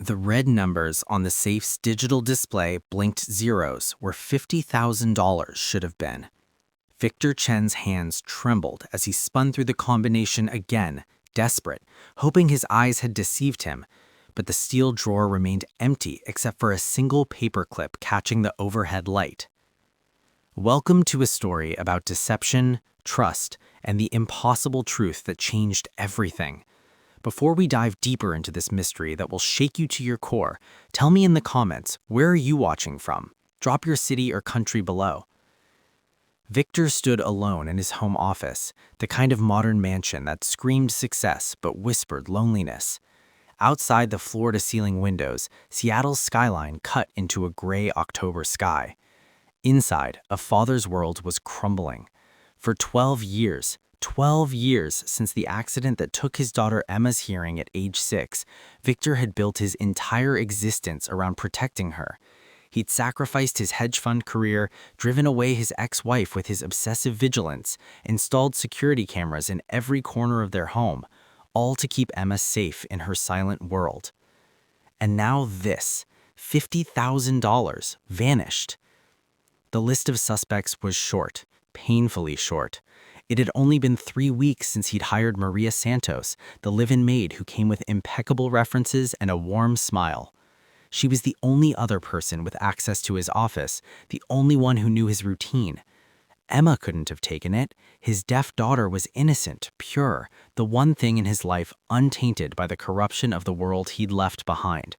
The red numbers on the safe's digital display blinked zeros where $50,000 should have been. Victor Chen's hands trembled as he spun through the combination again, desperate, hoping his eyes had deceived him. But the steel drawer remained empty except for a single paperclip catching the overhead light. Welcome to a story about deception, trust, and the impossible truth that changed everything. Before we dive deeper into this mystery that will shake you to your core, tell me in the comments, where are you watching from? Drop your city or country below. Victor stood alone in his home office, the kind of modern mansion that screamed success but whispered loneliness. Outside the floor-to-ceiling windows, Seattle's skyline cut into a gray October sky. Inside, a father's world was crumbling. For 12 years since the accident that took his daughter Emma's hearing at age 6, Victor had built his entire existence around protecting her. He'd sacrificed his hedge fund career, driven away his ex-wife with his obsessive vigilance, installed security cameras in every corner of their home, all to keep Emma safe in her silent world. And now this, $50,000, vanished. The list of suspects was short, painfully short. It had only been 3 weeks since he'd hired Maria Santos, the live-in maid who came with impeccable references and a warm smile. She was the only other person with access to his office, the only one who knew his routine. Emma couldn't have taken it. His deaf daughter was innocent, pure, the one thing in his life untainted by the corruption of the world he'd left behind.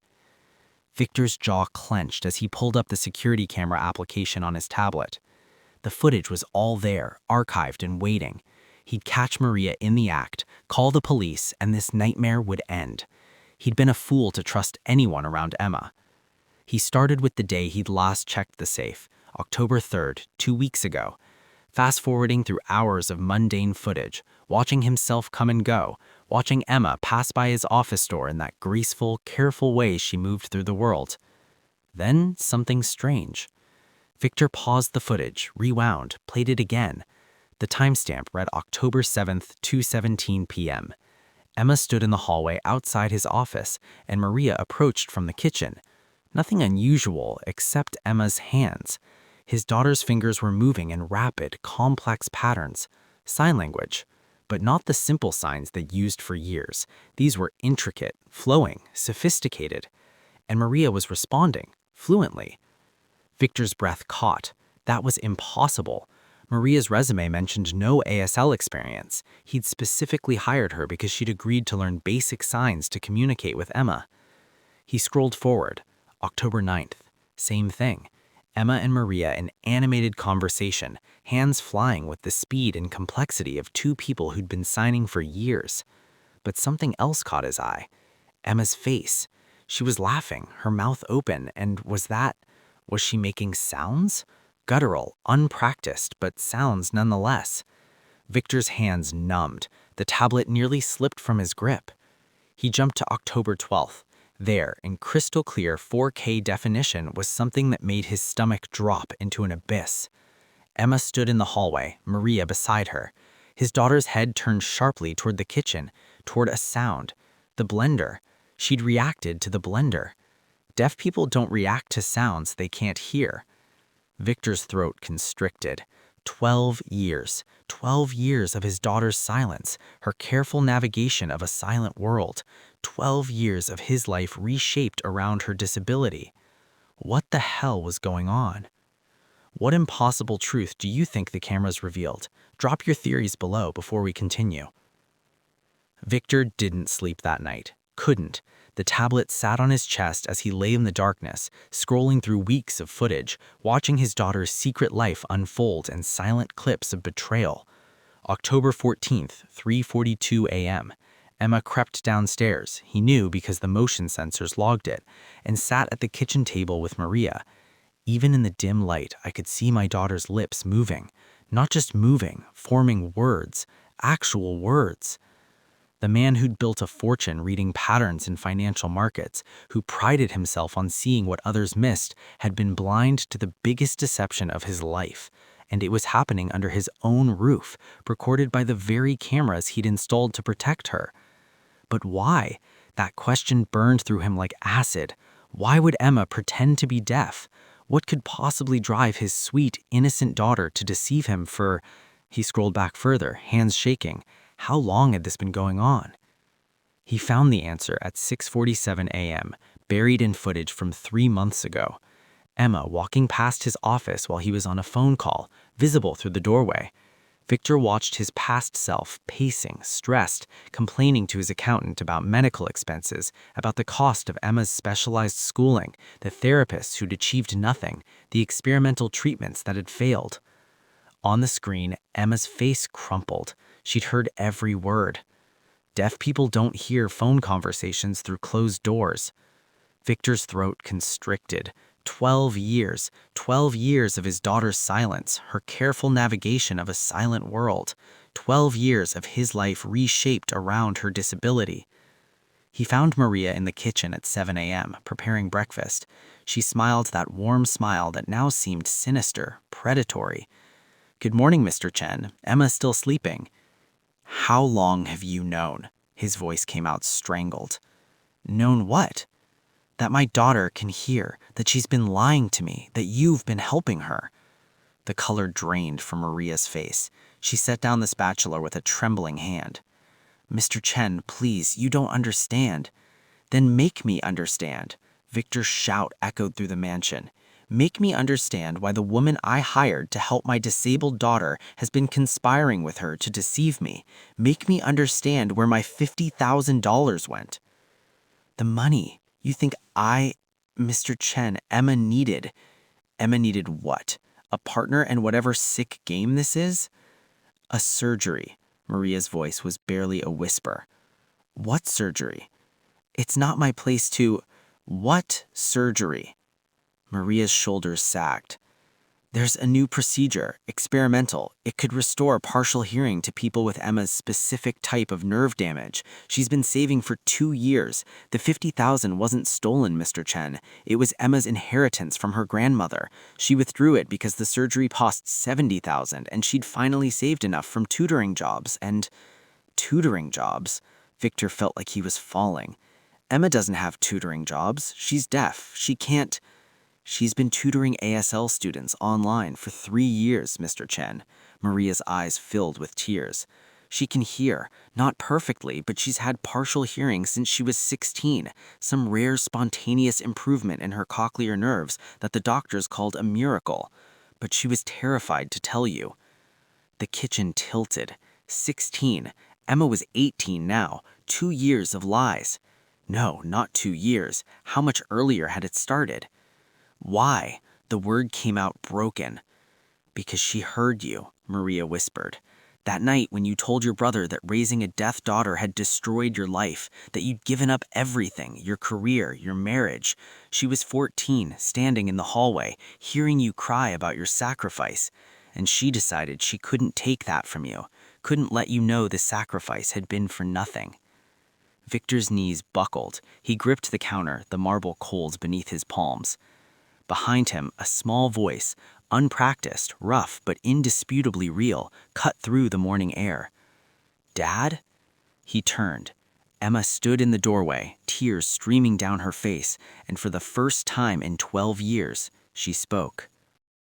Victor's jaw clenched as he pulled up the security camera application on his tablet. The footage was all there, archived and waiting. He'd catch Maria in the act, call the police, and this nightmare would end. He'd been a fool to trust anyone around Emma. He started with the day he'd last checked the safe, October 3rd, 2 weeks ago. Fast-forwarding through hours of mundane footage, watching himself come and go, watching Emma pass by his office door in that graceful, careful way she moved through the world. Then something strange. Victor paused the footage, rewound, played it again. The timestamp read October 7th, 2:17 p.m. Emma stood in the hallway outside his office, and Maria approached from the kitchen. Nothing unusual except Emma's hands. His daughter's fingers were moving in rapid, complex patterns. Sign language. But not the simple signs they'd used for years. These were intricate, flowing, sophisticated. And Maria was responding, fluently. Victor's breath caught. That was impossible. Maria's resume mentioned no ASL experience. He'd specifically hired her because she'd agreed to learn basic signs to communicate with Emma. He scrolled forward. October 9th. Same thing. Emma and Maria in animated conversation, hands flying with the speed and complexity of two people who'd been signing for years. But something else caught his eye. Emma's face. She was laughing, her mouth open, and was she making sounds? Guttural, unpracticed, but sounds nonetheless. Victor's hands numbed. The tablet nearly slipped from his grip. He jumped to October 12th. There, in crystal clear 4K definition, was something that made his stomach drop into an abyss. Emma stood in the hallway, Maria beside her. His daughter's head turned sharply toward the kitchen, toward a sound. The blender. She'd reacted to the blender. Deaf people don't react to sounds they can't hear. Victor's throat constricted. 12 years. 12 years of his daughter's silence, her careful navigation of a silent world. 12 years of his life reshaped around her disability. What the hell was going on? What impossible truth do you think the cameras revealed? Drop your theories below before we continue. Victor didn't sleep that night. Couldn't. The tablet sat on his chest as he lay in the darkness, scrolling through weeks of footage, watching his daughter's secret life unfold in silent clips of betrayal. October 14th, 3:42 a.m. Emma crept downstairs, he knew because the motion sensors logged it, and sat at the kitchen table with Maria. Even in the dim light, I could see my daughter's lips moving. Not just moving, forming words, actual words. The man who'd built a fortune reading patterns in financial markets, who prided himself on seeing what others missed, had been blind to the biggest deception of his life. And it was happening under his own roof, recorded by the very cameras he'd installed to protect her. But why? That question burned through him like acid. Why would Emma pretend to be deaf? What could possibly drive his sweet, innocent daughter to deceive him for... He scrolled back further, hands shaking. How long had this been going on? He found the answer at 6:47 a.m., buried in footage from 3 months ago. Emma walking past his office while he was on a phone call, visible through the doorway. Victor watched his past self, pacing, stressed, complaining to his accountant about medical expenses, about the cost of Emma's specialized schooling, the therapists who'd achieved nothing, the experimental treatments that had failed. On the screen, Emma's face crumpled. She'd heard every word. Deaf people don't hear phone conversations through closed doors. Victor's throat constricted. 12 years of his daughter's silence, her careful navigation of a silent world. 12 years of his life reshaped around her disability. He found Maria in the kitchen at 7 a.m., preparing breakfast. She smiled that warm smile that now seemed sinister, predatory. "Good morning, Mr. Chen. Emma's still sleeping." "How long have you known?" His voice came out strangled. "Known what?" "That my daughter can hear, that she's been lying to me, that you've been helping her." The color drained from Maria's face. She set down the spatula with a trembling hand. "Mr. Chen, please, you don't understand." "Then make me understand." Victor's shout echoed through the mansion. "Make me understand why the woman I hired to help my disabled daughter has been conspiring with her to deceive me. Make me understand where my $50,000 went." "The money. You think Mr. Chen, Emma needed..." "Emma needed what? A partner in whatever sick game this is?" "A surgery." Maria's voice was barely a whisper. "What surgery?" "It's not my place to..." "What surgery?" Maria's shoulders sagged. "There's a new procedure, experimental. It could restore partial hearing to people with Emma's specific type of nerve damage. She's been saving for 2 years. The $50,000 wasn't stolen, Mr. Chen. It was Emma's inheritance from her grandmother. She withdrew it because the surgery cost $70,000, and she'd finally saved enough from tutoring jobs and..." "Tutoring jobs?" Victor felt like he was falling. "Emma doesn't have tutoring jobs. She's deaf. She can't..." "She's been tutoring ASL students online for 3 years, Mr. Chen." Maria's eyes filled with tears. "She can hear, not perfectly, but she's had partial hearing since she was 16, some rare spontaneous improvement in her cochlear nerves that the doctors called a miracle. But she was terrified to tell you." The kitchen tilted. 16. Emma was 18 now. 2 years of lies. No, not 2 years. How much earlier had it started? "Why?" The word came out broken. "Because she heard you," Maria whispered. "That night when you told your brother that raising a deaf daughter had destroyed your life, that you'd given up everything, your career, your marriage. She was 14, standing in the hallway, hearing you cry about your sacrifice. And she decided she couldn't take that from you, couldn't let you know the sacrifice had been for nothing." Victor's knees buckled. He gripped the counter, the marble coals beneath his palms. Behind him, a small voice, unpracticed, rough, but indisputably real, cut through the morning air. "Dad?" He turned. Emma stood in the doorway, tears streaming down her face, and for the first time in 12 years, she spoke.